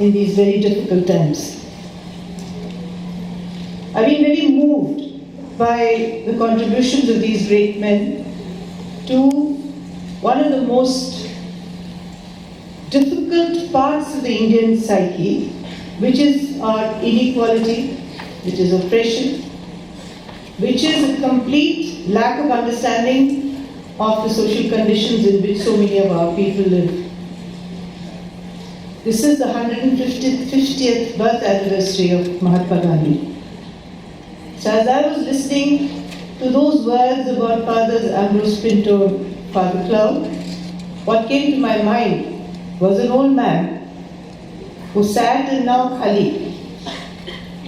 in these very difficult times. I've been very moved by the contributions of these great men to one of the most difficult parts of the Indian psyche, which is our inequality, which is oppression, which is a complete lack of understanding of the social conditions in which so many of our people live. This is the 150th birth anniversary of Mahatma Gandhi. So as I was listening to those words about Fathers Ambrose Pinto and Father Cloud, what came to my mind was an old man who sat in now Khali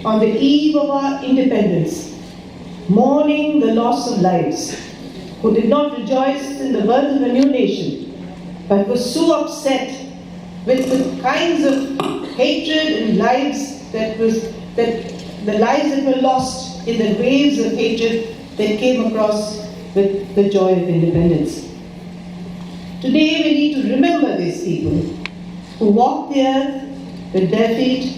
on the eve of our independence, mourning the loss of lives, who did not rejoice in the birth of a new nation, but was so upset with the kinds of hatred and lives that the lives that were lost in the waves of hatred that came across with the joy of independence. Today we need to remember these people who walked the earth with bare feet,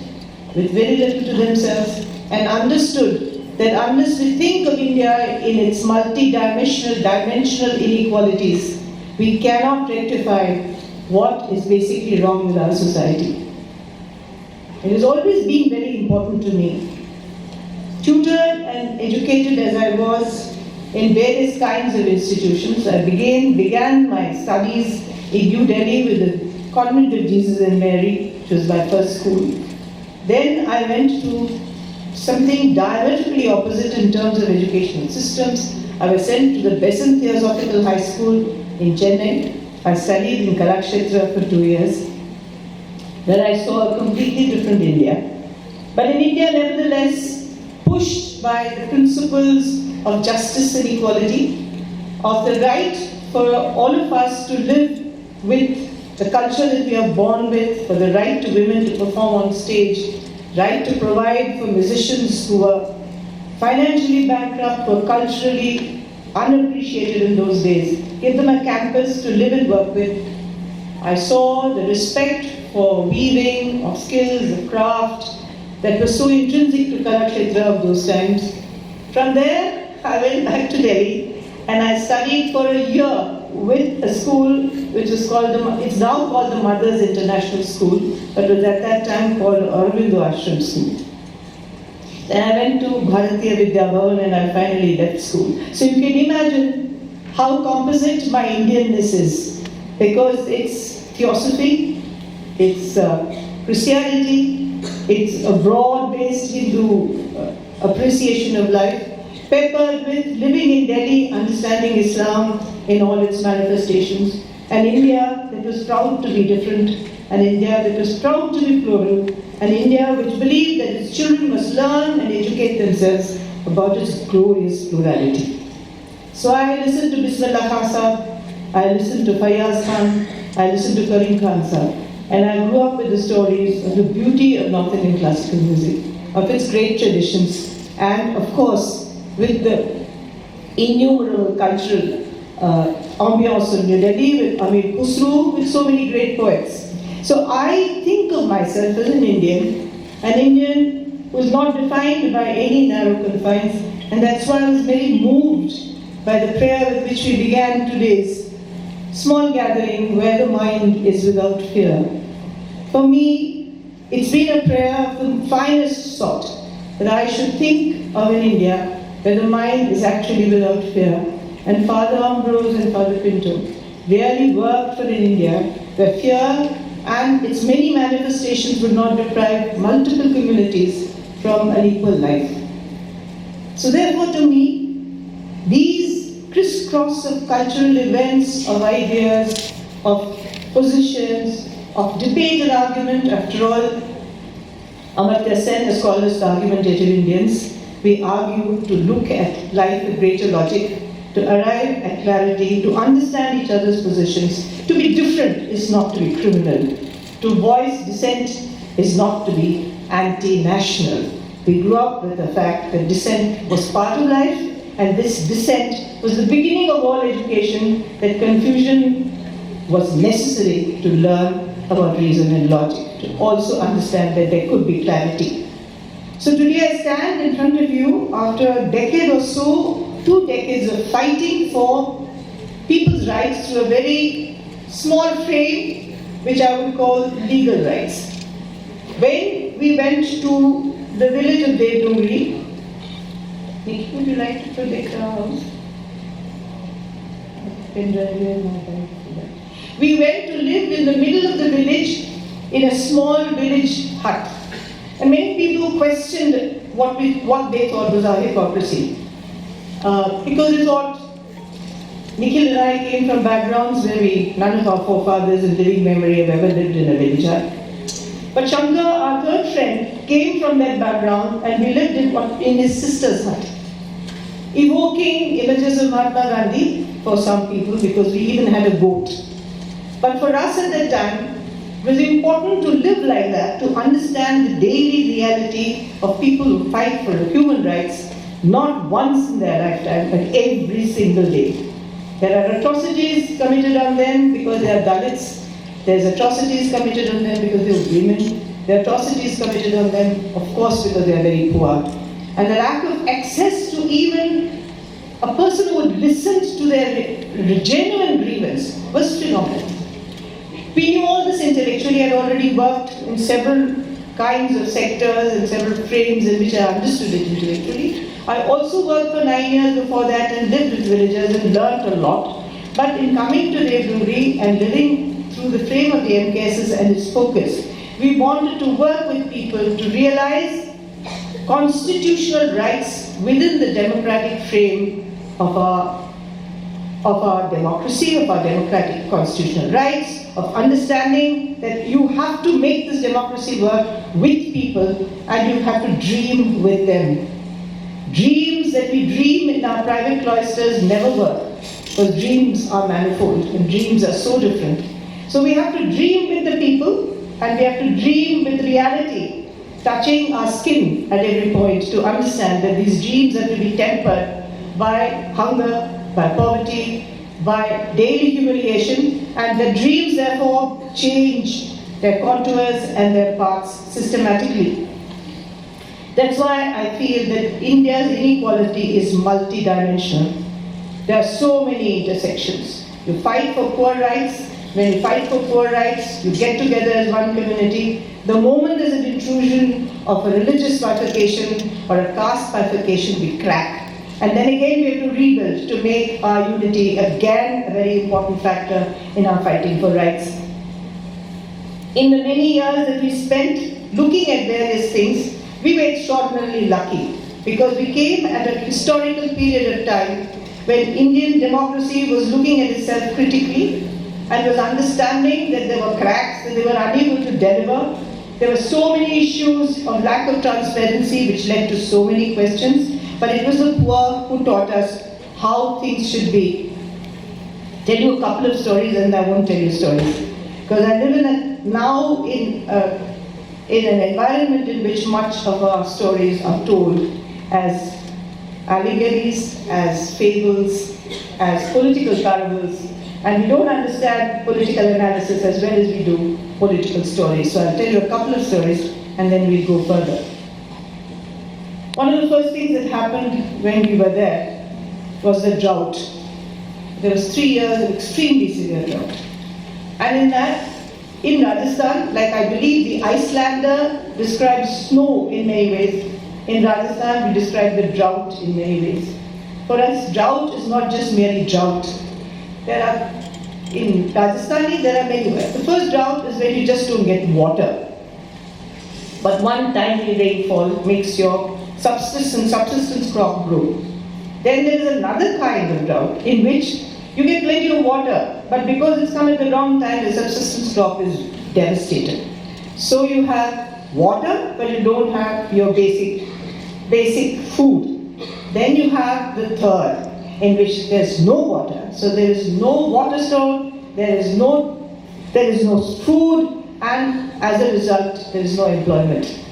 with very little to themselves, and understood that unless we think of India in its dimensional inequalities, we cannot rectify what is basically wrong with our society. It has always been very important to me. Tutored and educated as I was in various kinds of institutions, I began my studies in New Delhi with the Convent of Jesus and Mary, which was my first school. Then I went to something diametrically opposite in terms of educational systems. I was sent to the Besant Theosophical High School in Chennai. I studied in Kalakshetra for 2 years, where I saw a completely different India. But in India, nevertheless, pushed by the principles of justice and equality, of the right for all of us to live with the culture that we are born with, for the right to women to perform on stage, right to provide for musicians who were financially bankrupt, who were culturally unappreciated in those days, give them a campus to live and work with. I saw the respect for weaving, of skills, of craft, that was so intrinsic to Kalakshetra of those times. From there, I went back to Delhi and I studied for a year with a school which is called, it's now called the Mothers International School, but was at that time called Aurobindo Ashram School. Then I went to Bharatiya Vidya Bhavan and I finally left school. So you can imagine how composite my Indianness is, because it's theosophy, it's Christianity, it's a broad-based Hindu appreciation of life, peppered with living in Delhi, understanding Islam in all its manifestations, an India that was proud to be different, an India that was proud to be plural, an India which believed that its children must learn and educate themselves about its glorious plurality. So I listened to Bismillah Khan Sahib, I listened to Fayaz Khan, I listened to Karim Khan Sahib, and I grew up with the stories of the beauty of North Indian classical music, of its great traditions, and of course, with the innumerable cultural ambiance of New Delhi, with Amir Khusro, with so many great poets. So I think of myself as an Indian who is not defined by any narrow confines, and that's why I was very moved by the prayer with which we began today's small gathering, where the mind is without fear. For me, it's been a prayer of the finest sort, that I should think of an India where the mind is actually without fear. And Father Ambrose and Father Pinto really worked for an India where fear and its many manifestations would not deprive multiple communities from an equal life. So therefore, to me, these crisscross of cultural events, of ideas, of positions, of debate and argument, after all, Amartya Sen has called us the argumentative Indians. We argue to look at life with greater logic, to arrive at clarity, to understand each other's positions. To be different is not to be criminal. To voice dissent is not to be anti-national. We grew up with the fact that dissent was part of life, and this dissent was the beginning of all education, that confusion was necessary to learn, about reason and logic, to also understand that there could be clarity. So today I stand in front of you after a decade or so, 2 decades of fighting for people's rights through a very small frame, which I would call legal rights. When we went to the village of Devdungri, Nikki, would you like to predict our house? We went to live in the middle of the village in a small village hut. And many people questioned what they thought was our hypocrisy. Because they thought Nikhil and I came from backgrounds where none of our forefathers in living memory have ever lived in a village hut. But Shankar, our third friend, came from that background and we lived in his sister's hut, evoking images of Mahatma Gandhi for some people because we even had a goat. But for us at that time, it was important to live like that, to understand the daily reality of people who fight for human rights, not once in their lifetime, but every single day. There are atrocities committed on them because they are Dalits. There's atrocities committed on them because they are women. There are atrocities committed on them, of course, because they are very poor. And the lack of access to even a person who would listen to their genuine grievance was phenomenal. We knew all this intellectually. I had already worked in several kinds of sectors and several frames in which I understood it intellectually. I also worked for 9 years before that and lived with villagers and learnt a lot. But in coming to Devdungri and living through the frame of the MKSs and its focus, we wanted to work with people to realize constitutional rights within the democratic frame of our democracy, of our democratic constitutional rights, of understanding that you have to make this democracy work with people and you have to dream with them. Dreams that we dream in our private cloisters never work, because dreams are manifold and dreams are so different. So we have to dream with the people and we have to dream with reality, touching our skin at every point to understand that these dreams have to be tempered by hunger, by poverty, by daily humiliation, and the dreams therefore change their contours and their paths systematically. That's why I feel that India's inequality is multidimensional. There are so many intersections. You fight for poor rights. When you fight for poor rights, you get together as one community. The moment there's an intrusion of a religious bifurcation or a caste bifurcation, we crack. And then again we have to rebuild to make our unity again a very important factor in our fighting for rights. In the many years that we spent looking at various things, we were extraordinarily lucky because we came at a historical period of time when Indian democracy was looking at itself critically and was understanding that there were cracks, that they were unable to deliver. There were so many issues of lack of transparency which led to so many questions. But it was the poor who taught us how things should be. Tell you a couple of stories and I won't tell you stories. Because I live now in an environment in which much of our stories are told as allegories, as fables, as political parables. And we don't understand political analysis as well as we do political stories. So I'll tell you a couple of stories and then we'll go further. One of the first things that happened when we were there was the drought. There was 3 years of extremely severe drought. And in that, in Rajasthan, like I believe the Icelander describes snow in many ways, in Rajasthan we describe the drought in many ways. For us, drought is not just merely drought. In Rajasthani, there are many ways. The first drought is when you just don't get water. But one tiny rainfall makes your subsistence crop grow. Then there is another kind of drought in which you get plenty of water, but because it's come at the wrong time, the subsistence crop is devastated. So you have water, but you don't have your basic food. Then you have the third, in which there's no water. So there is no water store, there is no food, and as a result, there is no employment.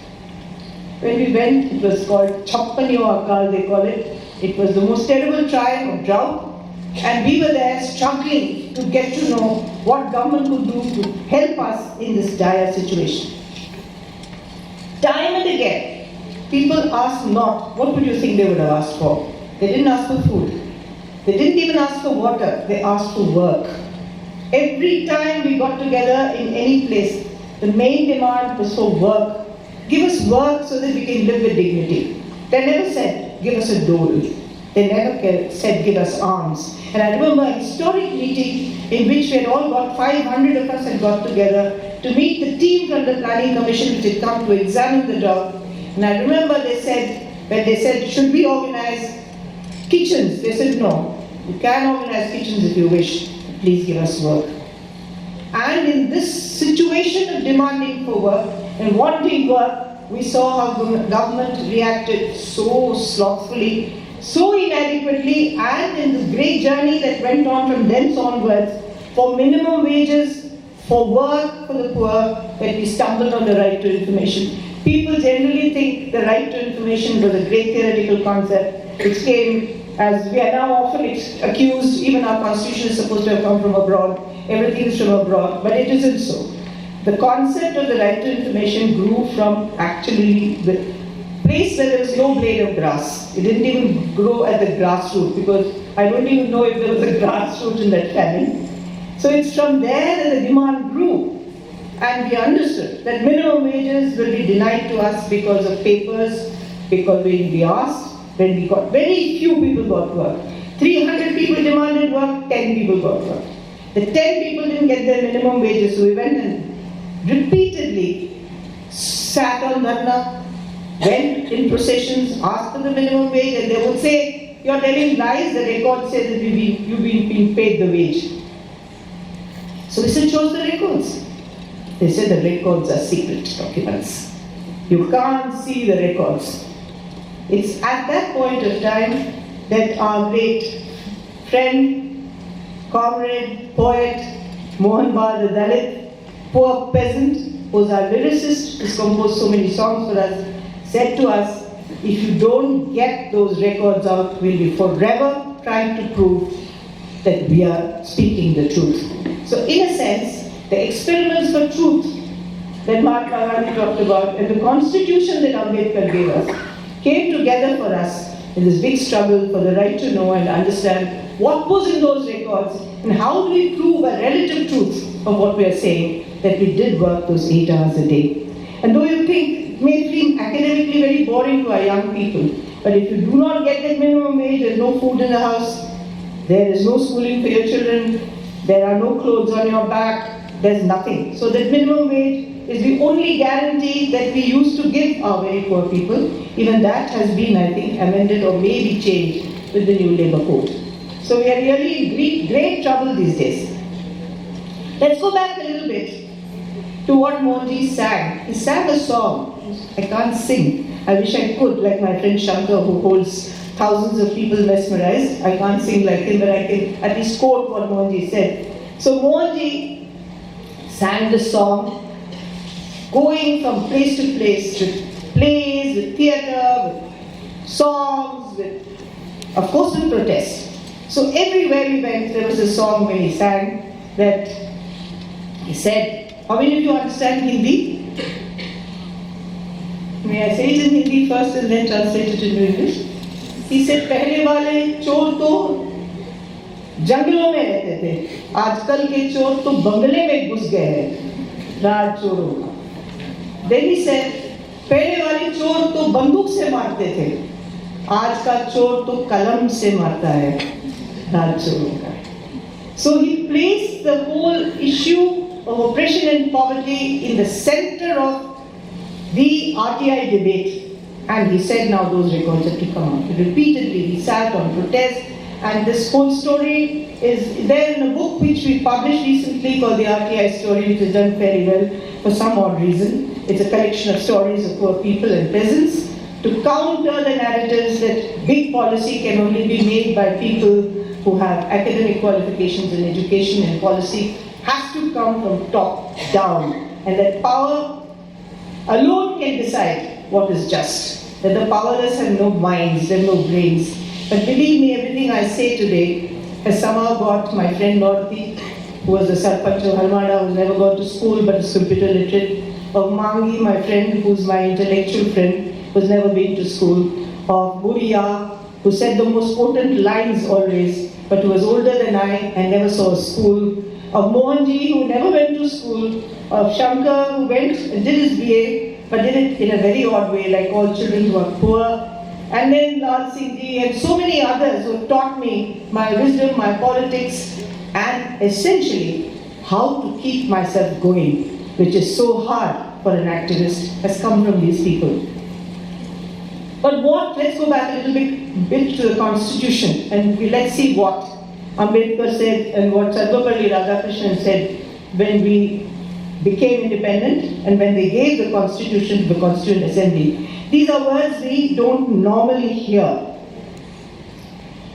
When we went, it was called Chappaniyo Akal, they call it. It was the most terrible time of drought. And we were there struggling to get to know what government could do to help us in this dire situation. Time and again, people asked not, what would you think they would have asked for? They didn't ask for food. They didn't even ask for water. They asked for work. Every time we got together in any place, the main demand was for work. Give us work so that we can live with dignity. They never said, give us a dole. They never said, give us arms. And I remember a historic meeting in which we had all got 500 of us had got together to meet the team from the Planning Commission which had come to examine the dog. And I remember they said, when they said, should we organize kitchens? They said, no, you can organize kitchens if you wish. Please give us work. And in this situation of demanding for work and wanting work, we saw how the government reacted so slothfully, so inadequately, and in this great journey that went on from thence onwards for minimum wages, for work for the poor, that we stumbled on the right to information. People generally think the right to information was a great theoretical concept which came, as we are now often accused, even our constitution is supposed to have come from abroad, everything is from abroad, but it isn't so. The concept of the right to information grew from actually the place where there was no blade of grass. It didn't even grow at the grassroots, because I don't even know if there was a grassroots in that family. So it's from there that the demand grew. And we understood that minimum wages will be denied to us because of papers, because we asked. When we got, very few people got work. 300 people demanded work, 10 people got work. The 10 people didn't get their minimum wages, so we went and repeatedly sat on dharna, went in processions, asked for the minimum wage, and they would say, you're telling lies, the record says that you've been being paid the wage. So we said, show us the records. They said the records are secret documents. You can't see the records. It's at that point of time that our great friend, comrade, poet, Mohan Bal, the Dalit, poor peasant, who was our lyricist, who's composed so many songs for us, said to us, if you don't get those records out, we'll be forever trying to prove that we are speaking the truth. So in a sense, the experiments for truth that Mahatma Gandhi talked about and the constitution that Ambedkar gave us came together for us in this big struggle for the right to know and understand what was in those records and how do we prove a relative truth of what we are saying, that we did work those 8 hours a day. And though you think it may seem academically very boring to our young people, but if you do not get that minimum wage, there is no food in the house, there is no schooling for your children, there are no clothes on your back, there's nothing. So that minimum wage is the only guarantee that we used to give our very poor people. Even that has been, I think, amended or maybe changed with the new labour code. So we are really in great trouble these days. Let's go back a little bit to what Mohanji sang. He sang a song. I can't sing. I wish I could, like my friend Shankar, who holds thousands of people mesmerized. I can't sing like him, but I can at least quote what Mohanji said. So Mohanji sang the song, going from place to place, with plays, with theatre, with songs, of course with protest. So everywhere we went, there was a song when he sang that he said, how many of you understand Hindi? May I say it in Hindi first and then translate it into English? He said, पहले वाले चोर तो जंगलों में रहते थे, आजकल के चोर तो बंगले में घुस गए हैं, राज चोरों का. Then he said, पहले वाले चोर तो बंदूक से मारते थे, आज का चोर तो कलम से मारता है, राज चोरों का. So he placed the whole issue of oppression and poverty in the center of the RTI debate. And he said now those records have to come out. Repeatedly he sat on protest, and this whole story is there in a book which we published recently called the RTI story, which is done very well for some odd reason. It's a collection of stories of poor people and peasants to counter the narratives that big policy can only be made by people who have academic qualifications in education, and policy has to come from top down, and that power alone can decide what is just. That the powerless have no minds, they have no brains. But believe me, everything I say today has somehow got my friend Dorothy, who was the Sarpanch of Harmada, who's never gone to school but is computer literate. Of Mangi, my friend, who's my intellectual friend, who's never been to school. Of Buriya, who said the most potent lines always, but who was older than I and never saw a school. Of Mohanji, who never went to school. Of Shankar, who went and did his BA, but did it in a very odd way, like all children who are poor. And then Lal Singh Ji and so many others who taught me my wisdom, my politics, and essentially how to keep myself going, which is so hard for an activist, has come from these people. But let's go back a little bit to the Constitution, and let's see what Ambedkar said and what Sarvapalli Radhakrishnan said when we became independent and when they gave the Constitution to the Constituent Assembly. These are words we don't normally hear.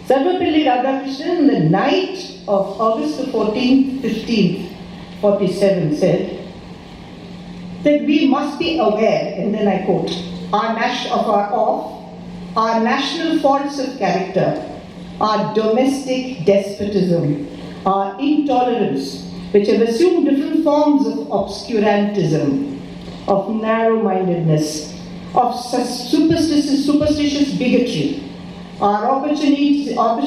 Sarvapalli Radhakrishnan, on the night of August the 14th, 1547, said that we must be aware, and then I quote, our national faults of character, our domestic despotism, our intolerance, which have assumed different forms of obscurantism, of narrow-mindedness, of superstitious bigotry. Our opportunities are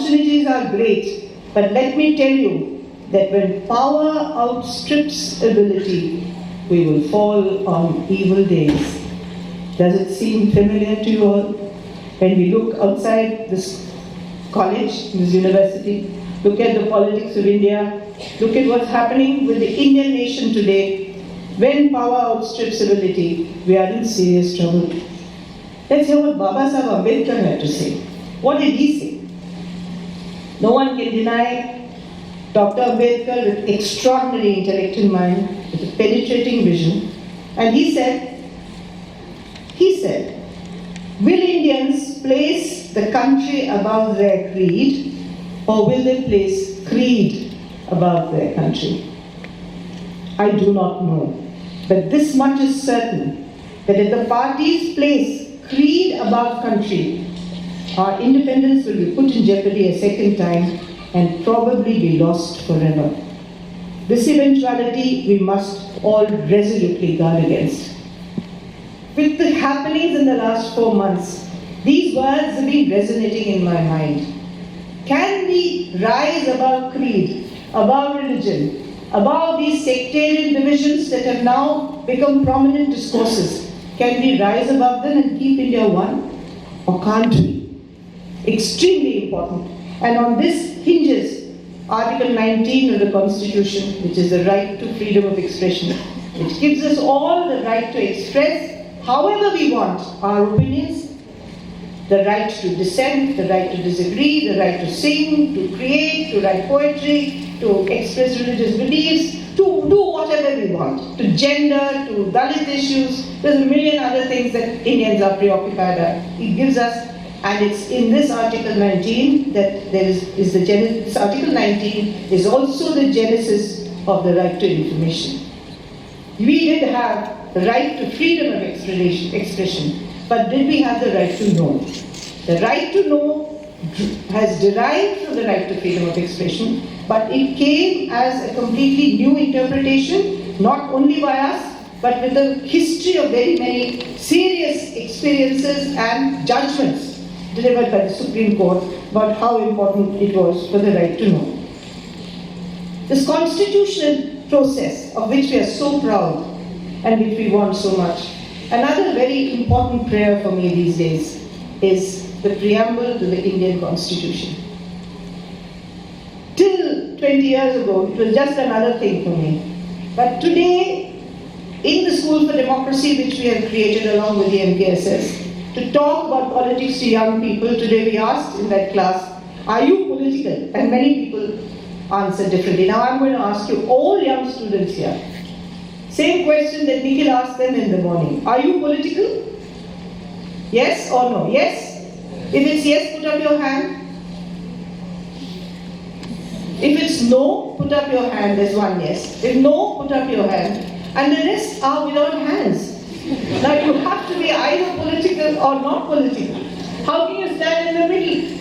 great, but let me tell you that when power outstrips ability, we will fall on evil days. Does it seem familiar to you all? When we look outside this college, this university, look at the politics of India, look at what's happening with the Indian nation today. When power outstrips ability, we are in serious trouble. Let's hear what Baba Sahib Ambedkar had to say. What did he say? No one can deny Dr. Ambedkar with extraordinary intellectual mind, with a penetrating vision. And he said, will Indians place the country above their creed, or will they place creed above their country? I do not know. But this much is certain, that if the parties place creed above country, our independence will be put in jeopardy a second time and probably be lost forever. This eventuality we must all resolutely guard against. With the happenings in the last 4 months, these words have been resonating in my mind. Can we rise above creed, above religion, above these sectarian divisions that have now become prominent discourses? Can we rise above them and keep India one? Or can't we? Extremely important. And on this hinges Article 19 of the Constitution, which is the right to freedom of expression, which gives us all the right to express however we want our opinions, the right to dissent, the right to disagree, the right to sing, to create, to write poetry, to express religious beliefs, to do whatever we want, to gender, to Dalit issues. There's a million other things that Indians are preoccupied with. It gives us, and it's in this Article 19 that there is the genesis. Article 19 is also the genesis of the right to information. We did have the right to freedom of expression, but did we have the right to know? The right to know has derived from the right to freedom of expression, but it came as a completely new interpretation, not only by us, but with a history of very many serious experiences and judgments delivered by the Supreme Court about how important it was for the right to know. This constitutional process of which we are so proud and which we want so much. Another very important prayer for me these days is the preamble to the Indian Constitution. Till 20 years ago, it was just another thing for me. But today, in the School for Democracy, which we have created along with the MKSS, to talk about politics to young people, today we asked in that class, are you political? And many people answered differently. Now I'm going to ask you, all young students here, same question that Nikhil asked them in the morning. Are you political? Yes or no? Yes? If it's yes, put up your hand. If it's no, put up your hand. There's one yes. If no, put up your hand. And the rest are without hands. Now you have to be either political or not political. How can you stand in the middle?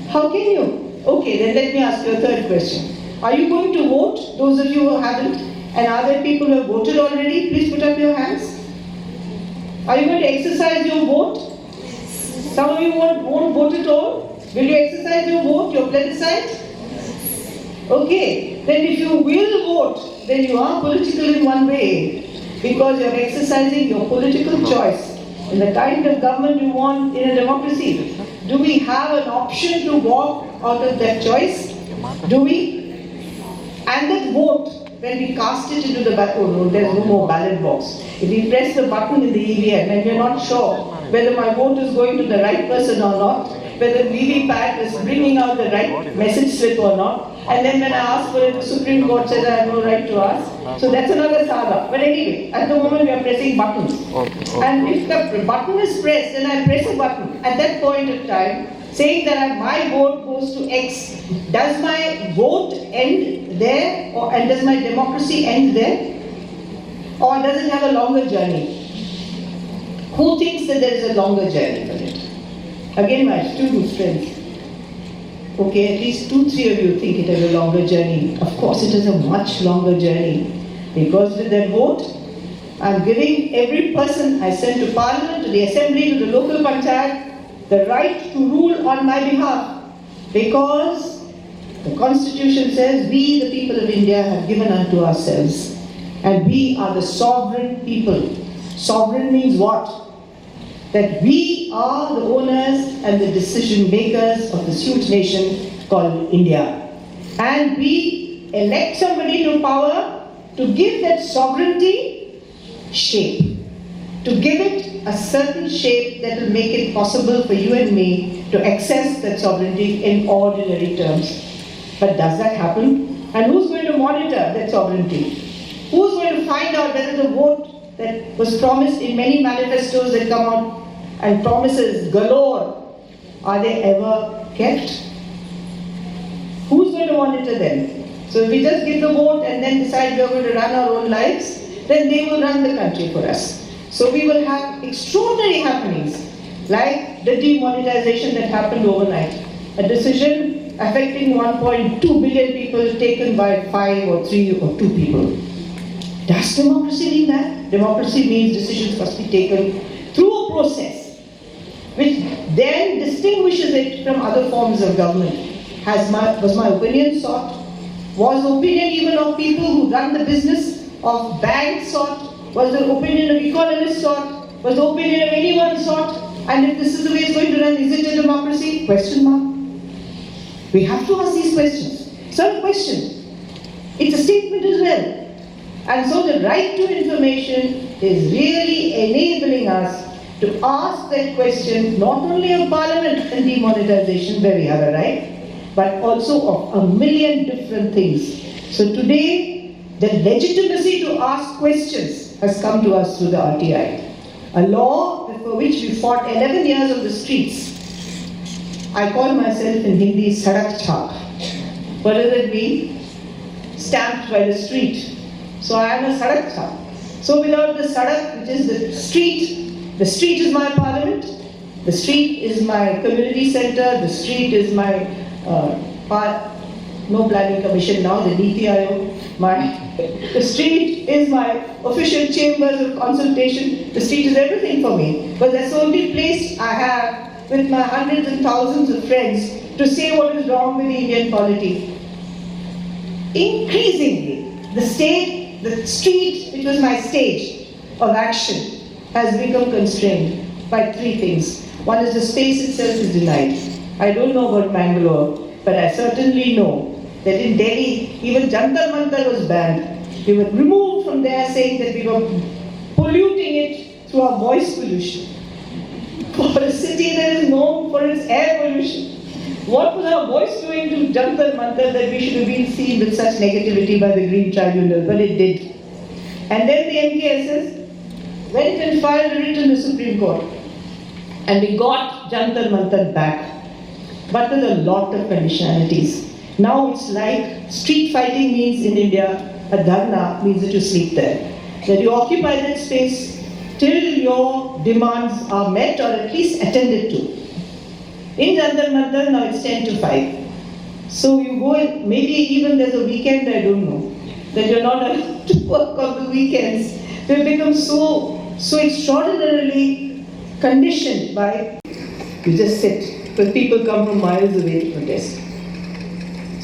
How can you? Okay, then let me ask you a third question. Are you going to vote, those of you who haven't? And are there people who have voted already? Please put up your hands. Are you going to exercise your vote? Some of you won't vote at all. Will you exercise your vote, your plebiscite? Okay, then if you will vote, then you are political in one way, because you are exercising your political choice in the kind of government you want in a democracy. Do we have an option to walk out of that choice? Do we? And that vote, when we cast it into the ballot, oh no, there's no more ballot box. If we press the button in the EVM and we're not sure whether my vote is going to the right person or not, whether VVPAT is bringing out the right message slip or not, and then when I ask for it, the Supreme Court says I have no right to ask. So that's another saga. But anyway, at the moment we are pressing buttons. And if the button is pressed, then I press a button. At that point of time, saying that my vote goes to X, does my vote end there, and does my democracy end there? Or does it have a longer journey? Who thinks that there is a longer journey for it? Again, my student friends. Okay, at least 2-3 of you think it has a longer journey. Of course, it is a much longer journey. Because with that vote, I'm giving every person I send to Parliament, to the Assembly, to the local panchayat, the right to rule on my behalf. Because the Constitution says we, the people of India, have given unto ourselves. And we are the sovereign people. Sovereign means what? That we are the owners and the decision makers of this huge nation called India. And we elect somebody to power to give that sovereignty shape. To give it a certain shape that will make it possible for you and me to access that sovereignty in ordinary terms. But does that happen? And who's going to monitor that sovereignty? Who's going to find out whether the vote that was promised in many manifestos that come out and promises galore, are they ever kept? Who's going to monitor them? So if we just give the vote and then decide we are going to run our own lives, then they will run the country for us. So we will have extraordinary happenings, like the demonetization that happened overnight. A decision affecting 1.2 billion people taken by 5 or 3 or 2 people. Does democracy mean that? Democracy means decisions must be taken through a process which then distinguishes it from other forms of government. Was my opinion sought? Was the opinion even of people who run the business of banks sought? Was the opinion of economists sought? Was the opinion of anyone sought? And if this is the way it's going to run, is it a democracy? Question mark. We have to ask these questions. It's not a question. It's a statement as well. And so the right to information is really enabling us to ask that question not only of Parliament and demonetization, where we have a right, but also of a million different things. So today, the legitimacy to ask questions has come to us through the RTI. A law for which we fought 11 years on the streets. I call myself in Hindi Sadak Chhap. What does it mean? Stamped by the street. So I am a Sadak Chhap. So without the Sadak, which is the street is my parliament, the street is my community center, the street is my no planning commission now, the Niti Aayog. The street is my official chambers of consultation. The street is everything for me. But that's the only place I have with my hundreds and thousands of friends to say what is wrong with the Indian polity. Increasingly, the street, which was my stage of action, has become constrained by 3 things. One is the space itself is denied. I don't know about Bangalore, but I certainly know that in Delhi, even Jantar Mantar was banned. We were removed from there saying that we were polluting it through our voice pollution. For a city that is known for its air pollution, what was our voice doing to Jantar Mantar that we should have been seen with such negativity by the Green Tribunal? But it did. And then the MKSS went and filed a writ in the Supreme Court. And we got Jantar Mantar back. But with a lot of conditionalities. Now it's like street fighting means in India, a dharna means that you sleep there. That you occupy that space till your demands are met or at least attended to. In Jantar Mantar, now it's 10 to 5. So you go and maybe even there's a weekend, I don't know, that you're not allowed to work on the weekends. We've become so extraordinarily conditioned by, you just sit, because people come from miles away to protest.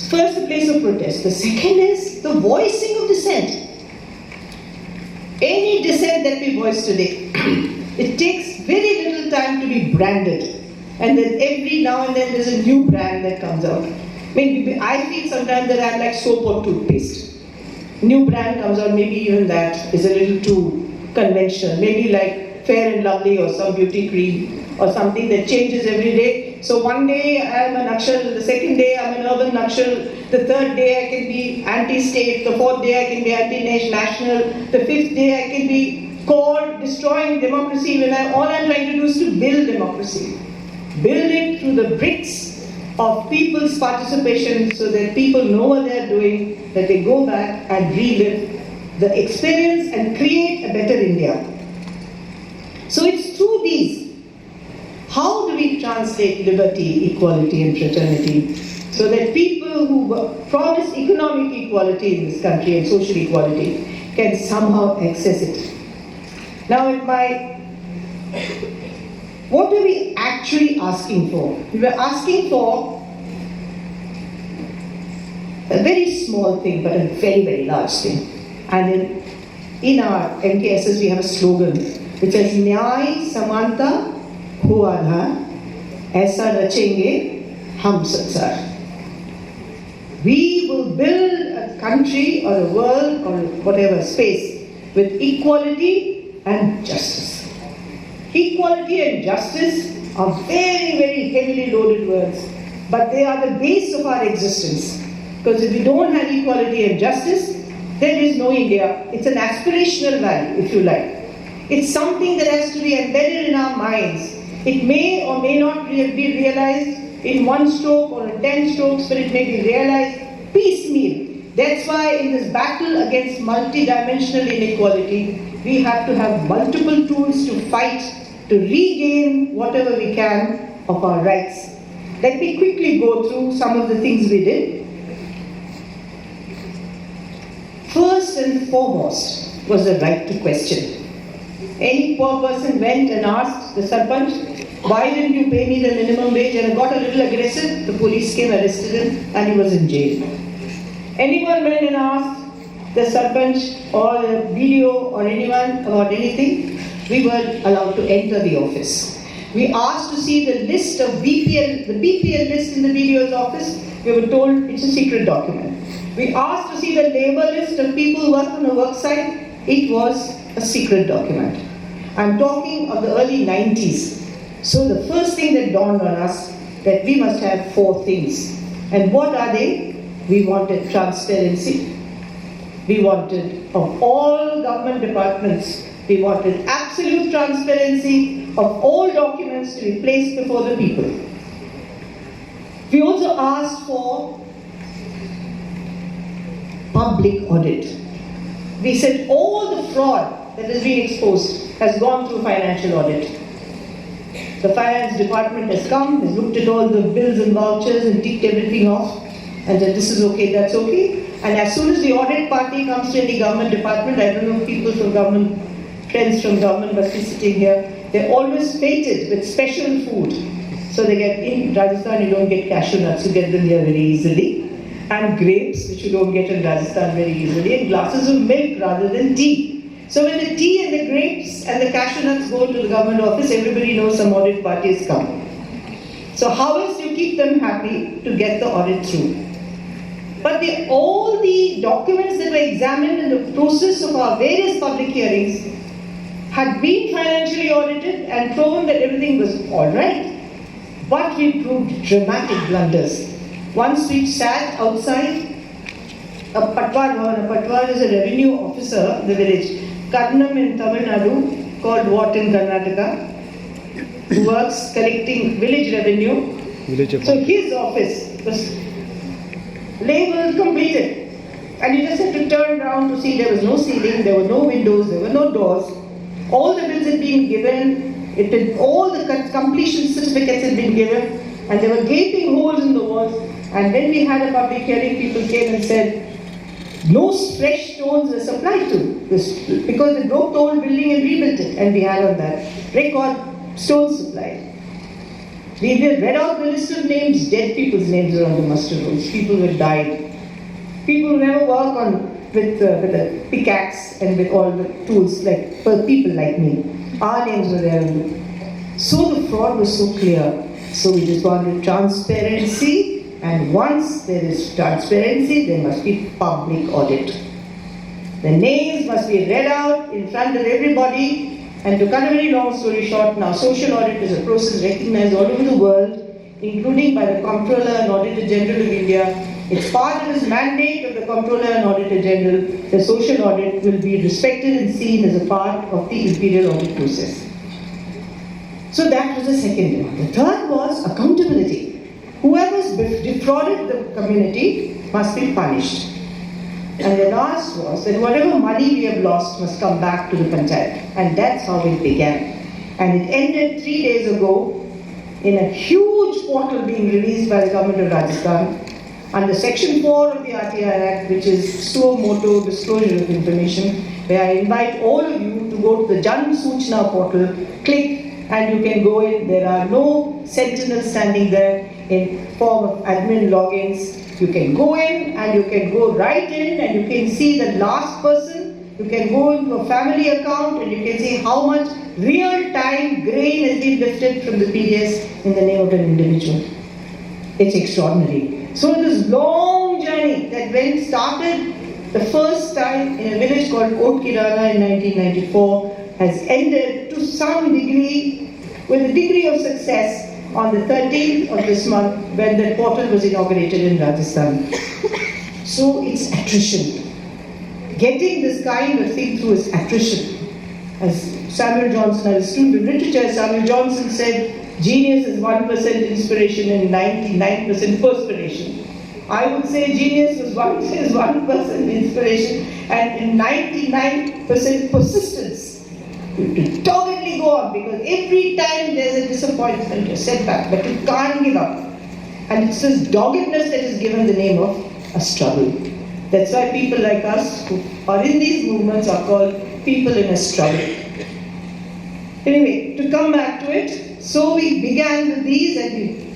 First, the place of protest. The second is the voicing of dissent. Any dissent that we voice today, it takes very little time to be branded. And then every now and then there's a new brand that comes out. I mean, I feel sometimes that I'm like soap or toothpaste. New brand comes out, maybe even that is a little too conventional. Maybe like Fair and Lovely or some beauty cream or something that changes every day. So one day I'm a Nakshal, the second day I'm an urban Nakshal, the third day I can be anti-state, the fourth day I can be anti-national, the fifth day I can be called destroying democracy when all I'm trying to do is to build democracy. Build it through the bricks of people's participation so that people know what they're doing, that they go back and relive the experience and create a better India. So it's through these. How do we translate liberty, equality and fraternity so that people who promise economic equality in this country and social equality can somehow access it? Now what are we actually asking for? We were asking for a very small thing, but a very, very large thing. And in our MKSS, we have a slogan which says, Nyay Samanta Ho Aadhar, Aisa Rachenge Hum Sansar. We will build a country or a world or whatever space with equality and justice. Equality and justice are very, very heavily loaded words, but they are the base of our existence. Because if we don't have equality and justice, there is no India. It's an aspirational value, if you like. It's something that has to be embedded in our minds. It may or may not be realized in one stroke or in 10 strokes, but it may be realized piecemeal. That's why in this battle against multidimensional inequality, we have to have multiple tools to fight to regain whatever we can of our rights. Let me quickly go through some of the things we did. First and foremost was the right to question. Any poor person went and asked the Sarpanch, why didn't you pay me the minimum wage? And got a little aggressive, the police came, arrested him, and he was in jail. Anyone went and asked the Sarpanch or the BDO or anyone about anything, we were allowed to enter the office. We asked to see the list of BPL, the BPL list in the BDO's office. We were told it's a secret document. We asked to see the labor list of people who work on a work site. It was a secret document. I'm talking of the early 90s. So the first thing that dawned on us that we must have 4 things. And what are they? We wanted transparency. We wanted of all government departments, we wanted absolute transparency of all documents to be placed before the people. We also asked for public audit. We said all the fraud that has been exposed has gone through financial audit. The finance department has come, has looked at all the bills and vouchers and ticked everything off and said this is okay, that's okay. And as soon as the audit party comes to any government department, I don't know, people from government, friends from government must be sitting here, they're always fated with special food. So they get, in Rajasthan you don't get cashew nuts, you get them here very easily. And grapes, which you don't get in Rajasthan very easily, and glasses of milk rather than tea. So when the tea and the grapes and the cashew nuts go to the government office, everybody knows some audit party is coming. So how else do you keep them happy to get the audit through? But all the documents that were examined in the process of our various public hearings had been financially audited and proven that everything was all right. But we proved dramatic blunders. Once we sat outside a Patwar is a revenue officer in the village. Karnam in Tamil Nadu, called what in Karnataka, who works collecting village revenue. So his office was labeled completed. And you just had to turn around to see there was no ceiling, there were no windows, there were no doors. All the bills had been given, all the completion certificates had been given, and there were gaping holes in the walls. And when we had a public hearing, people came and said, no fresh stones were supplied to this, because they broke the old building and rebuilt it, and we had on that record stones supplied. We read out the list of names, dead people's names were on the muster rolls, people who had died. People who never work with a pickaxe and with all the tools, like for people like me. Our names were there. So the fraud was so clear. So we just wanted transparency. And once there is transparency, there must be public audit. The names must be read out in front of everybody. And to cut a very long story short, now social audit is a process recognized all over the world, including by the Comptroller and Auditor General of India. It's part of his mandate of the Comptroller and Auditor General. The social audit will be respected and seen as a part of the imperial audit process. So that was the second demand. The third was accountability. Whoever's defrauded the community must be punished. And the last was that whatever money we have lost must come back to the panchayat. And that's how it began. And it ended 3 days ago in a huge portal being released by the government of Rajasthan under Section 4 of the RTI Act, which is suo motu disclosure of information, where I invite all of you to go to the Jan Suchna portal, click, and you can go in. There are no sentinels standing there in form of admin logins. You can go in and you can go right in and you can see the last person. You can go into a family account and you can see how much real-time grain has been lifted from the PDS in the name of an individual. It's extraordinary. So this long journey that started the first time in a village called Kot Kirana in 1994 has ended to some degree, with a degree of success, on the 13th of this month when the portal was inaugurated in Rajasthan. So it's attrition. Getting this kind of thing through is attrition. As Samuel Johnson, as a student of literature, Samuel Johnson said, genius is 1% inspiration and 99% perspiration. I would say genius is 1% inspiration and 99% persistence. To doggedly go on, because every time there's a disappointment, a setback, but you can't give up. And it's this doggedness that is given the name of a struggle. That's why people like us who are in these movements are called people in a struggle. Anyway, to come back to it, so we began with these and we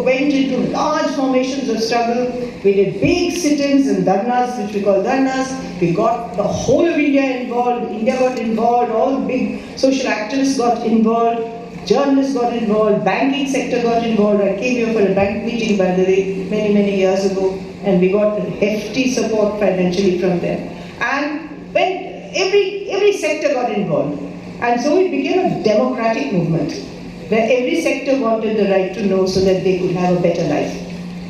went into large formations of struggle. We did big sit-ins and dharnas, which we call dharnas. We got the whole of India involved. India got involved. All the big social activists got involved. Journalists got involved. Banking sector got involved. I came here for a bank meeting, by the way, many years ago, and we got hefty support financially from them. And when every sector got involved, and so it became a democratic movement, where every sector wanted the right to know so that they could have a better life,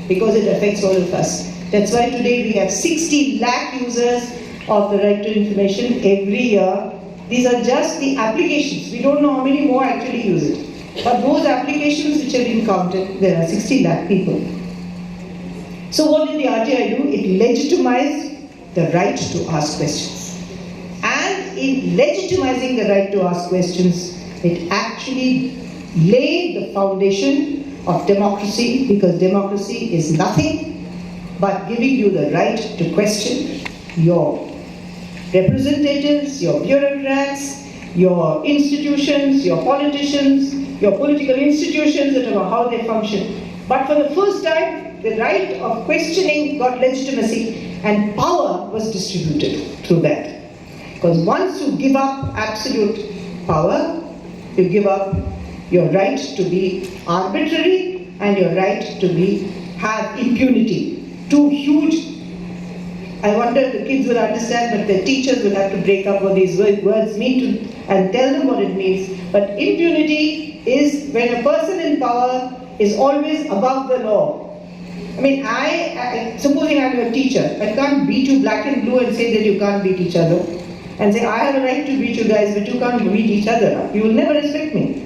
because it affects all of us. That's why today we have 60 lakh users of the right to information every year. These are just the applications. We don't know how many more actually use it. But those applications which have been counted, there are 60 lakh people. So what did the RTI do? It legitimized the right to ask questions. And in legitimizing the right to ask questions, it actually laid the foundation of democracy, because democracy is nothing but giving you the right to question your representatives, your bureaucrats, your institutions, your politicians, your political institutions, and how they function. But for the first time, the right of questioning got legitimacy and power was distributed through that. Because once you give up absolute power, you give up your right to be arbitrary and your right to have impunity. Two huge, I wonder if the kids will understand, but the teachers will have to break up what these words mean and tell them what it means. But impunity is when a person in power is always above the law. I mean, supposing I'm your teacher, I can't beat you black and blue and say that you can't beat each other. And say, I have a right to beat you guys, but you can't beat each other up. You will never respect me.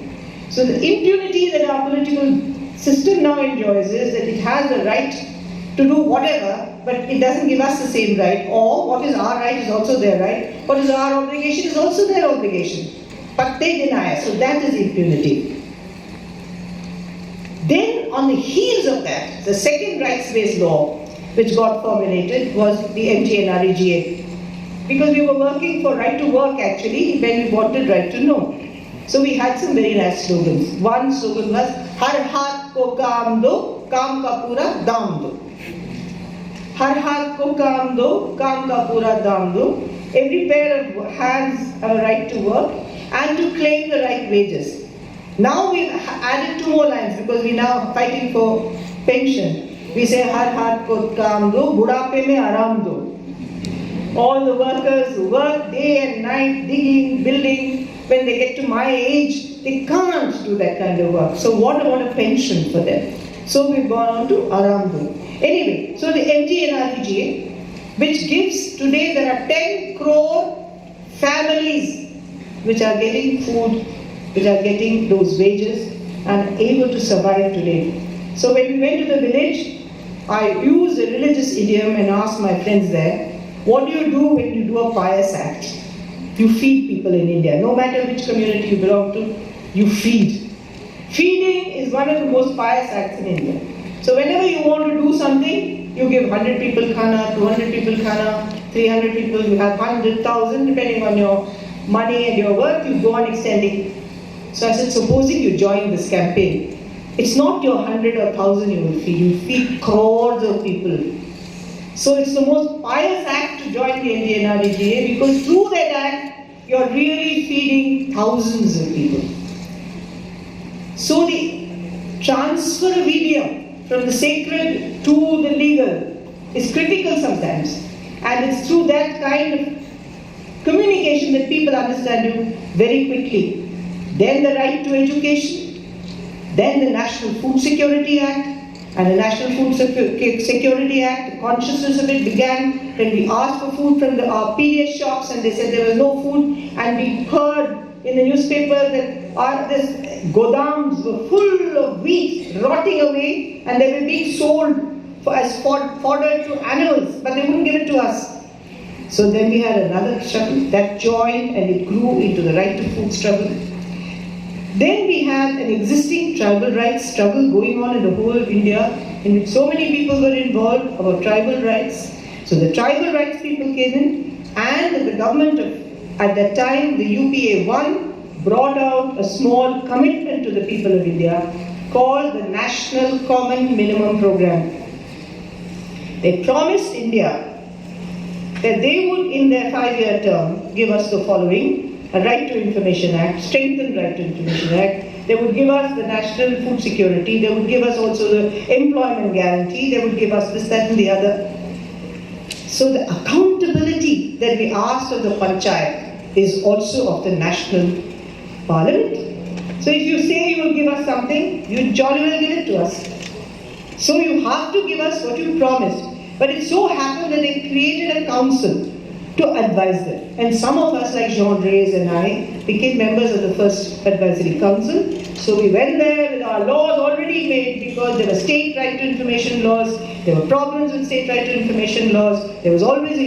So the impunity that our political system now enjoys is that it has the right to do whatever, but it doesn't give us the same right. Or what is our right is also their right. What is our obligation is also their obligation. But they deny us. So that is impunity. Then on the heels of that, the second rights-based law which got formulated was the MGNREGA. Because we were working for right to work actually when we wanted right to know. So we had some very nice slogans. One slogan was, Har haath ko kaam do, kaam ka pura daam do. Har haath ko kaam do, kaam ka pura daam do. Every pair of hands have a right to work and to claim the right wages. Now we've added 2 more lines because we're now fighting for pension. We say har haath ko kaam do, budhape mein aaram do. All the workers who work day and night, digging, building, when they get to my age, they can't do that kind of work. So what about a pension for them? So we've gone on to Aramdo. Anyway, so the MGNREGA, which gives, today there are 10 crore families which are getting food, which are getting those wages and able to survive today. So when we went to the village, I used a religious idiom and asked my friends there, what do you do when you do a pious act? You feed people in India. No matter which community you belong to, you feed. Feeding is one of the most pious acts in India. So whenever you want to do something, you give 100 people khana, 200 people khana, 300 people, you have 100,000, depending on your money and your work, you go on extending. So I said, supposing you join this campaign, it's not your 100 or 1,000 you will feed, you feed crores of people. So it's the most pious act to join the MGNREGA because through that act, you're really feeding thousands of people. So the transfer of idiom from the sacred to the legal is critical sometimes. And it's through that kind of communication that people understand you very quickly. Then the right to education, then the National Food Security Act, and the National Food Security Act, the consciousness of it began when we asked for food from our PDS shops and they said there was no food, and we heard in the newspaper that these godams were full of wheat rotting away and they were being sold as fodder to animals, but they wouldn't give it to us. So then we had another struggle that joined and it grew into the right to food struggle. Then we had an existing tribal rights struggle going on in the whole of India, in which so many people were involved about tribal rights. So the tribal rights people came in, and the government at that time, the UPA 1, brought out a small commitment to the people of India called the National Common Minimum Program. They promised India that they would, in their 5-year term, give us the following: a Right to Information Act, strengthened Right to Information Act. They would give us the National Food Security. They would give us also the Employment Guarantee. They would give us this, that and the other. So the accountability that we asked of the Panchayat is also of the National Parliament. So if you say you will give us something, you jolly well give it to us. So you have to give us what you promised. But it so happened that they created a council to advise them. And some of us, like Jean Reyes and I, became members of the first advisory council. So we went there with our laws already made, because there were state right to information laws, there were problems with state right to information laws, there was always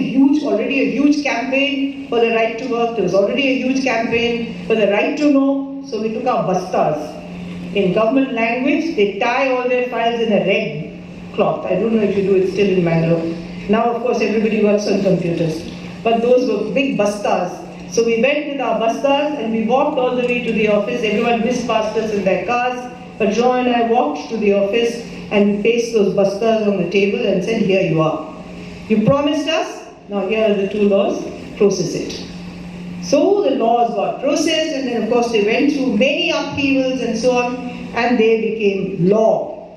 already a huge campaign for the right to work, there was already a huge campaign for the right to know. So we took our bastas. In government language, they tie all their files in a red cloth. I don't know if you do it still in Bangalore. Now, of course, everybody works on computers. But those were big bastas. So we went with our bastas and we walked all the way to the office. Everyone whizzed past us in their cars. But Jean and I walked to the office and we placed those bastas on the table and said, here you are. You promised us, now here are the 2 laws, process it. So the laws got processed, and then of course they went through many upheavals and so on, and they became law.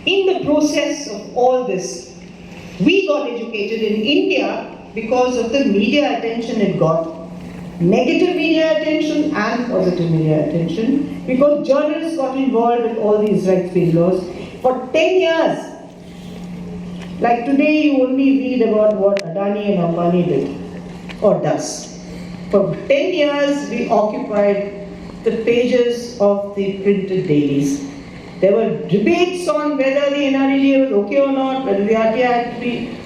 In the process of all this, we got educated in India because of the media attention it got. Negative media attention and positive media attention, because journalists got involved with all these rights-based laws. For 10 years, like today you only read about what Adani and Ambani did, or does. For 10 years we occupied the pages of the printed dailies. There were debates on whether the NREGA was okay or not, whether the RTI had to be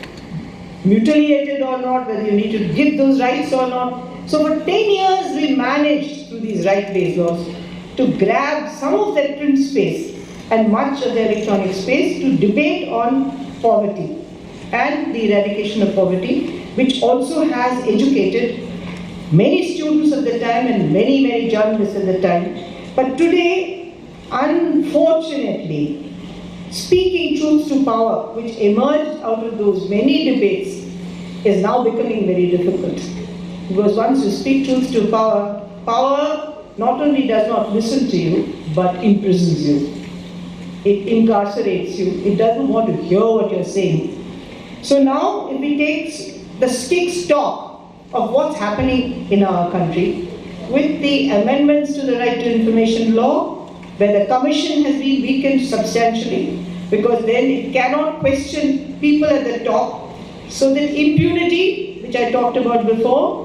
mutilated or not, whether you need to give those rights or not. So for 10 years we managed, through these right-based laws, to grab some of that print space and much of the electronic space to debate on poverty and the eradication of poverty, which also has educated many students at the time and many journalists at the time. But today, unfortunately, speaking truth to power, which emerged out of those many debates, is now becoming very difficult. Because once you speak truth to power, power not only does not listen to you, but imprisons you. It incarcerates you. It doesn't want to hear what you're saying. So now, if we take the stock of what's happening in our country, with the amendments to the Right to Information Law, where the Commission has been weakened substantially, because then it cannot question people at the top, so that impunity, which I talked about before,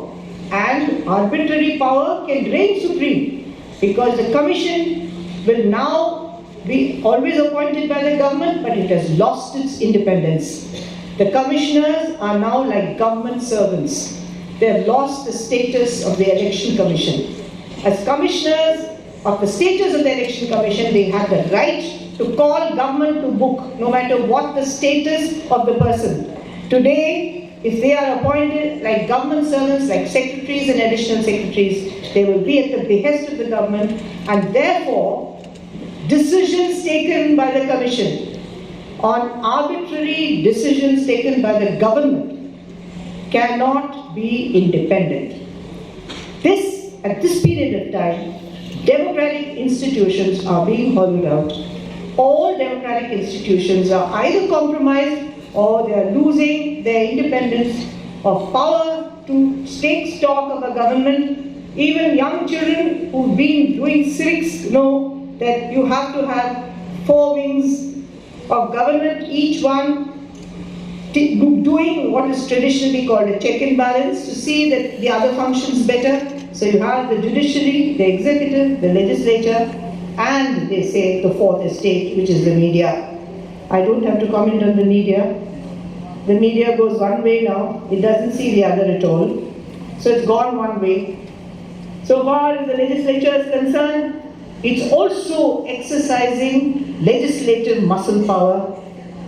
and arbitrary power can reign supreme, because the Commission will now be always appointed by the government, but it has lost its independence. The commissioners are now like government servants. They have lost the status of the Election Commission. As commissioners of the status of the Election Commission, they have the right to call government to book, no matter what the status of the person. Today, if they are appointed like government servants, like secretaries and additional secretaries, they will be at the behest of the government, and therefore, decisions taken by the Commission on arbitrary decisions taken by the government cannot be independent. At this period of time, democratic institutions are being hollowed out. All democratic institutions are either compromised or they are losing their independence of power to take stock of a government. Even young children who've been doing civics know that you have to have 4 wings of government, each one doing what is traditionally called a check and balance to see that the other functions better. So you have the judiciary, the executive, the legislature, and they say the fourth estate, which is the media. I don't have to comment on the media. The media goes one way now, it doesn't see the other at all. So it's gone one way. So far as the legislature is concerned, it's also exercising legislative muscle power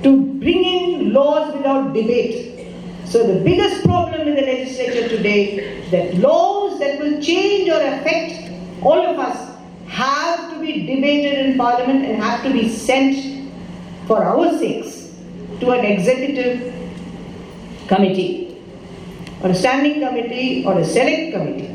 to bring in laws without debate. So the biggest problem in the legislature today is that laws that will change or affect all of us have to be debated in Parliament and have to be sent for our sakes to an executive committee or a standing committee or a select committee.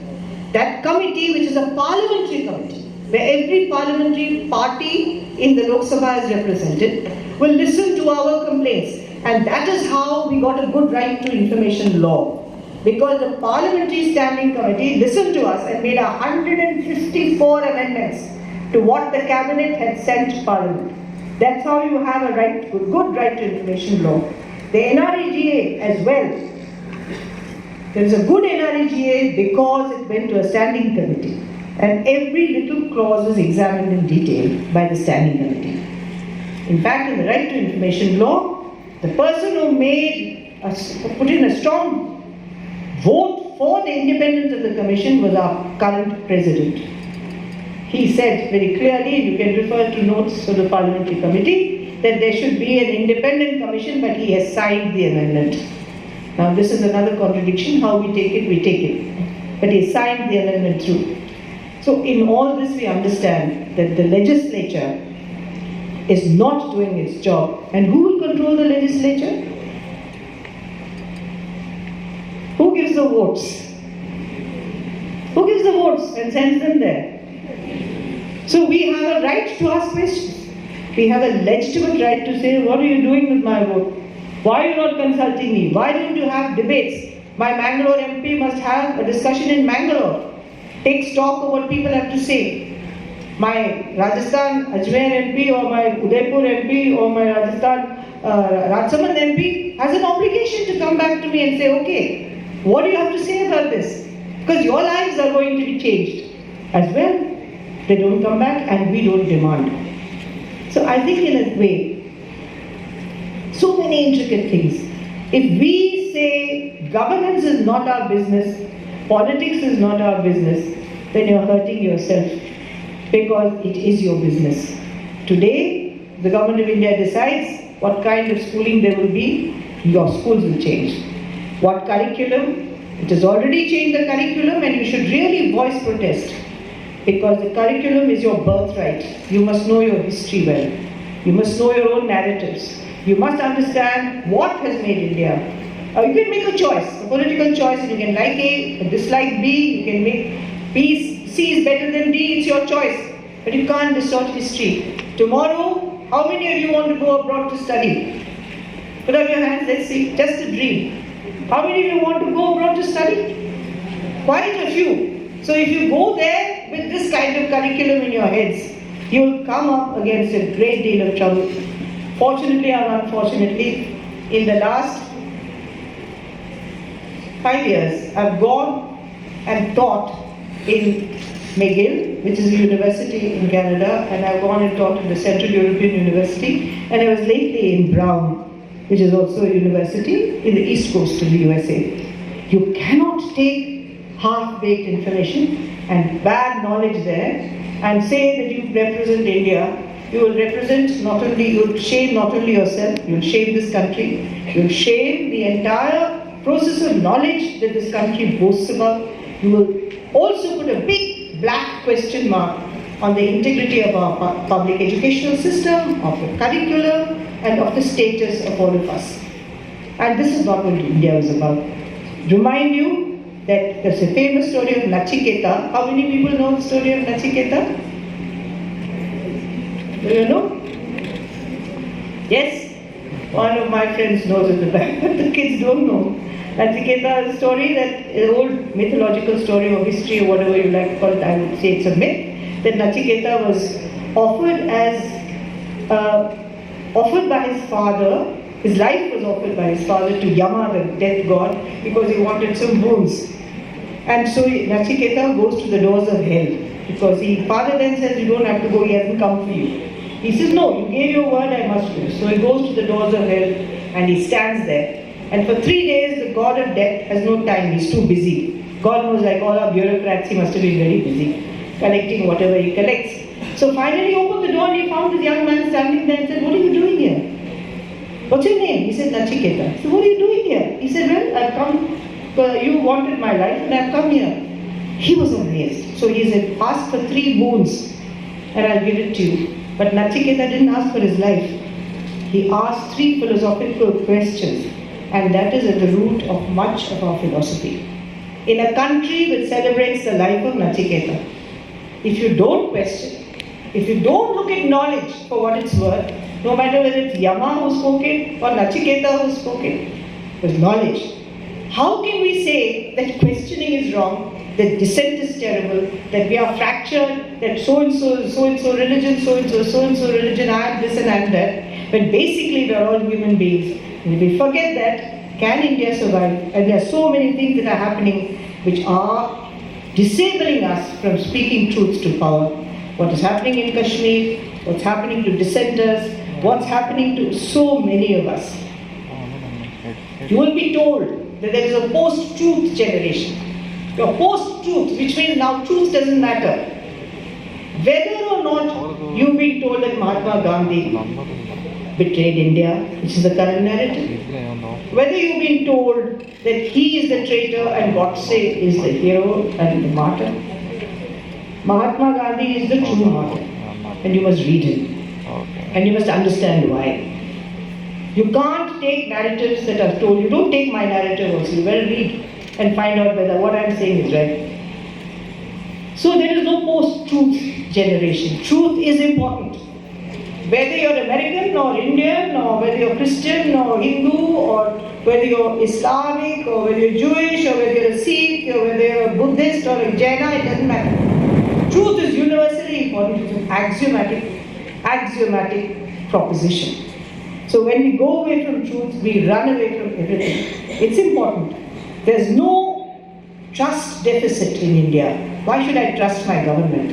That committee, which is a parliamentary committee, where every parliamentary party in the Lok Sabha is represented, will listen to our complaints. And that is how we got a good right to information law. Because the parliamentary standing committee listened to us and made 154 amendments to what the cabinet had sent to Parliament. That's how you have a good right to information law. The NREGA as well. There is a good NREGA because it went to a standing committee. And every little clause was examined in detail by the standing committee. In fact, in the right to information law, the person who put in a strong vote for the independence of the Commission was our current President. He said very clearly, you can refer to notes of the Parliamentary Committee, that there should be an independent Commission, but he has signed the amendment. Now this is another contradiction. How we take it, we take it. But he signed the amendment through. So in all this we understand that the legislature is not doing its job. And who will control the legislature? Who gives the votes? Who gives the votes and sends them there? So we have a right to ask questions. We have a legitimate right to say, what are you doing with my vote? Why are you not consulting me? Why don't you have debates? My Mangalore MP must have a discussion in Mangalore. Take stock of what people have to say. My Rajasthan Ajmer MP or my Udaipur MP or my Rajasthan Rajsamand MP has an obligation to come back to me and say, okay, what do you have to say about this? Because your lives are going to be changed as well. They don't come back and we don't demand. So I think in a way, so many intricate things. If we say governance is not our business, politics is not our business, then you're hurting yourself, because it is your business. Today, the government of India decides what kind of schooling there will be, your schools will change. What curriculum? It has already changed the curriculum, and you should really voice protest, because the curriculum is your birthright. You must know your history well. You must know your own narratives. You must understand what has made India. You can make a choice, a political choice, and you can like A, dislike B, you can make B, C is better than D, it's your choice. But you can't distort history. Tomorrow, how many of you want to go abroad to study? Put up your hands, let's see, just a dream. How many of you want to go abroad to study? Quite a few. So if you go there with this kind of curriculum in your heads, you will come up against a great deal of trouble. Fortunately or unfortunately, in the last 5 years, I've gone and taught in McGill, which is a university in Canada, and I've gone and taught in the Central European University, and I was lately in Brown, which is also a university in the East Coast of the USA. You cannot take half-baked information and bad knowledge there and say that you represent India. You will represent not only, you will shame not only yourself, you will shame this country, you will shame the entire process of knowledge that this country boasts about. You will also put a big black question mark on the integrity of our public educational system, of the curriculum, and of the status of all of us. And this is not what India is about. Remind you that there's a famous story of Nachiketa. How many people know the story of Nachiketa? Do you know? Yes? One of my friends knows at the back, but the kids don't know. Nachiketa is a story that an old mythological story or history or whatever you like to call it. I would say it's a myth, that Nachiketa was offered by his father. His life was offered by his father to Yama, the death god, because he wanted some boons. And so Nachiketa goes to the doors of hell, because his father then says, you don't have to go, he hasn't come for you. He says, no, you gave your word, I must go. So he goes to the doors of hell and he stands there. And for 3 days, the god of death has no time, he's too busy. God knows, like all our bureaucrats, he must have been very busy, collecting whatever he collects. So finally he opened the door and he found this young man standing there and said, what are you doing here? What's your name? He said, Nachiketa. So what are you doing here? He said, well, I've come, you wanted my life and I've come here. He was amazed. So he said, ask for 3 boons and I'll give it to you. But Nachiketa didn't ask for his life. He asked 3 philosophical questions, and that is at the root of much of our philosophy. In a country which celebrates the life of Nachiketa, if you don't question, if you don't look at knowledge for what it's worth, no matter whether it's Yama who spoke it or Nachiketa who spoke it, with knowledge, how can we say that questioning is wrong, that dissent is terrible, that we are fractured, that so-and-so religion, so-and-so religion, I am this and I am that, when basically we are all human beings. And if we forget that, can India survive? And there are so many things that are happening which are disabling us from speaking truths to power. What is happening in Kashmir, what's happening to dissenters, what's happening to so many of us. You will be told that there is a post-truth generation. Your post-truth, which means now truth doesn't matter. Whether or not you've been told that Mahatma Gandhi betrayed India, which is the current narrative, whether you've been told that he is the traitor and Godse is the hero and the martyr, Mahatma Gandhi is the true martyr, and you must read him, and you must understand why. You can't take narratives that are told. You don't take my narrative also. You better read and find out whether what I'm saying is right. So there is no post-truth generation. Truth is important. Whether you're American or Indian, or whether you're Christian or Hindu, or whether you're Islamic, or whether you're Jewish, or whether you're a Sikh, or whether you're a Buddhist or a Jaina, it doesn't matter. Truth is universally important. It's an axiomatic proposition. So when we go away from truth, we run away from everything. It's important. There's no trust deficit in India. Why should I trust my government?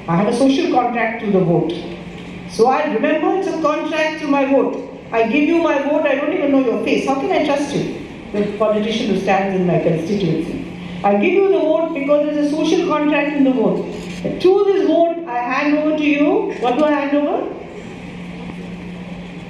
I have a social contract to the vote. So I remember it's a contract to my vote. I give you my vote, I don't even know your face. How can I trust you? The politician who stands in my constituency. I give you the vote because there's a social contract in the vote. Through this vote, I hand over to you. What do I hand over?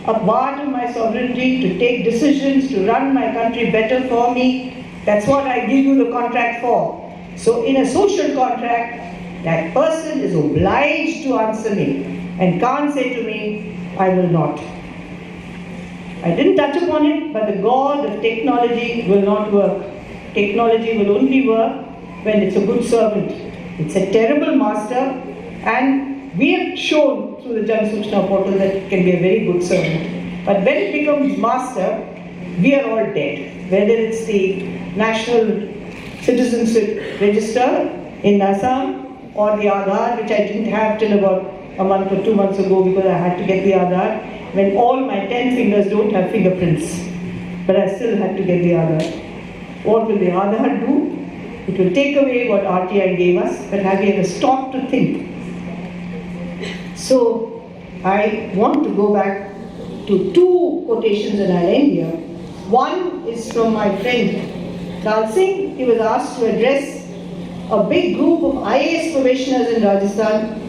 a part of my sovereignty to take decisions, to run my country better for me. That's what I give you the contract for. So in a social contract, that person is obliged to answer me and can't say to me, I will not. I didn't touch upon it, but the God of technology will not work. Technology will only work when it's a good servant. It's a terrible master, and we have shown through the Jan Suchna portal that it can be a very good servant. But when it becomes master, we are all dead. Whether it's the National Citizenship Register in Assam or the Aadhaar, which I didn't have till about a month or 2 months ago because I had to get the Aadhaar, when all my 10 fingers don't have fingerprints, but I still had to get the Aadhaar. What will the Aadhaar do? It will take away what RTI gave us, but have you ever stopped to think? So, I want to go back to 2 quotations and I'll end here. One is from my friend Lal Singh. He was asked to address a big group of IAS probationers in Rajasthan.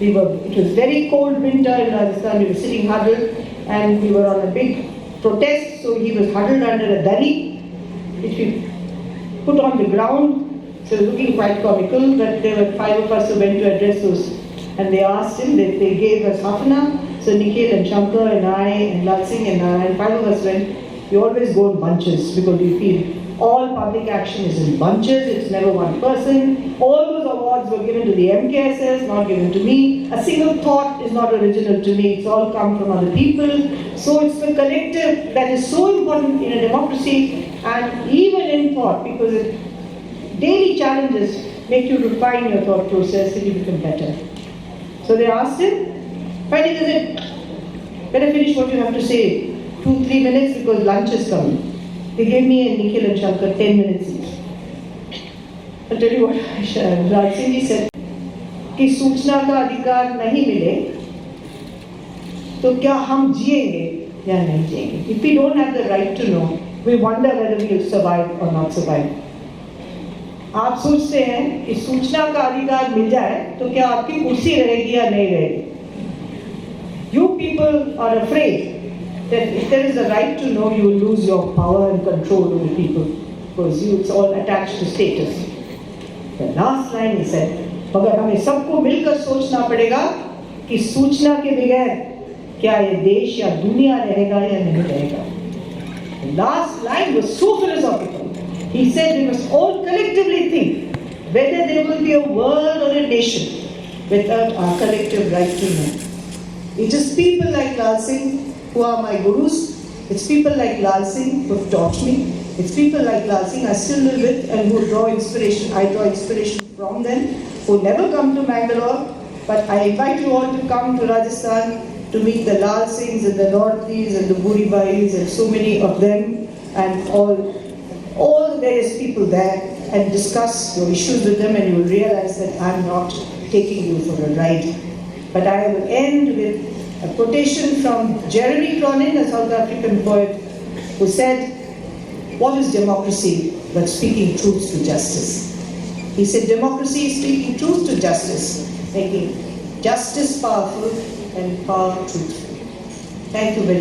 It was very cold winter in Rajasthan. We were sitting huddled and we were on a big protest. So he was huddled under a dari, which we put on the ground. So looking quite comical, but there were 5 of us who went to address those. And they asked him, they gave us half an hour. So Nikhil and Shankar and I and Lal Singh and I, and 5 of us went. We always go in bunches because we feel all public action is in bunches, it's never one person. All those awards were given to the MKSS, not given to me. A single thought is not original to me, it's all come from other people. So it's the collective that is so important in a democracy and even in thought, because daily challenges make you refine your thought process and you become better. So they asked him, finally they said, better finish what you have to say, 2-3 minutes because lunch is coming. They gave me and Nikhil and Shankar 10 minutes each. I'll tell you what Raj Singh ji said, कि सूचना का अधिकार नहीं मिले तो क्या हम जिएंगे या नहीं जिएंगे? If we don't have the right to know, we wonder whether we will survive or not survive. आप सोचते हैं कि सूचना का अधिकार मिल जाए तो क्या आपकी कुर्सी रहेगी या नहीं रहेगी? You people are afraid that if there is a right to know, you will lose your power and control over people because it's all attached to status. The last line he said, मगर हमें सबको मिलकर सोचना पड़ेगा कि सूचना के बगैर क्या ये देश या दुनिया रहेगा या नहीं रहेगा. The last line was so philosophical. He said we must all collectively think whether there will be a world or a nation without our collective right to know. It is people like Lal Singh who are my gurus. It's people like Lal Singh who have taught me. It's people like Lal Singh I still live with and who draw inspiration. I draw inspiration from them, who never come to Bangalore. But I invite you all to come to Rajasthan to meet the Lal Singhs and the Northis and the Buribais and so many of them and all the various people there and discuss your issues with them, and you will realize that I'm not taking you for a ride. But I will end with a quotation from Jeremy Cronin, a South African poet, who said, "What is democracy but speaking truth to justice?" He said, democracy is speaking truth to justice, making justice powerful and power truthful. Thank you very much.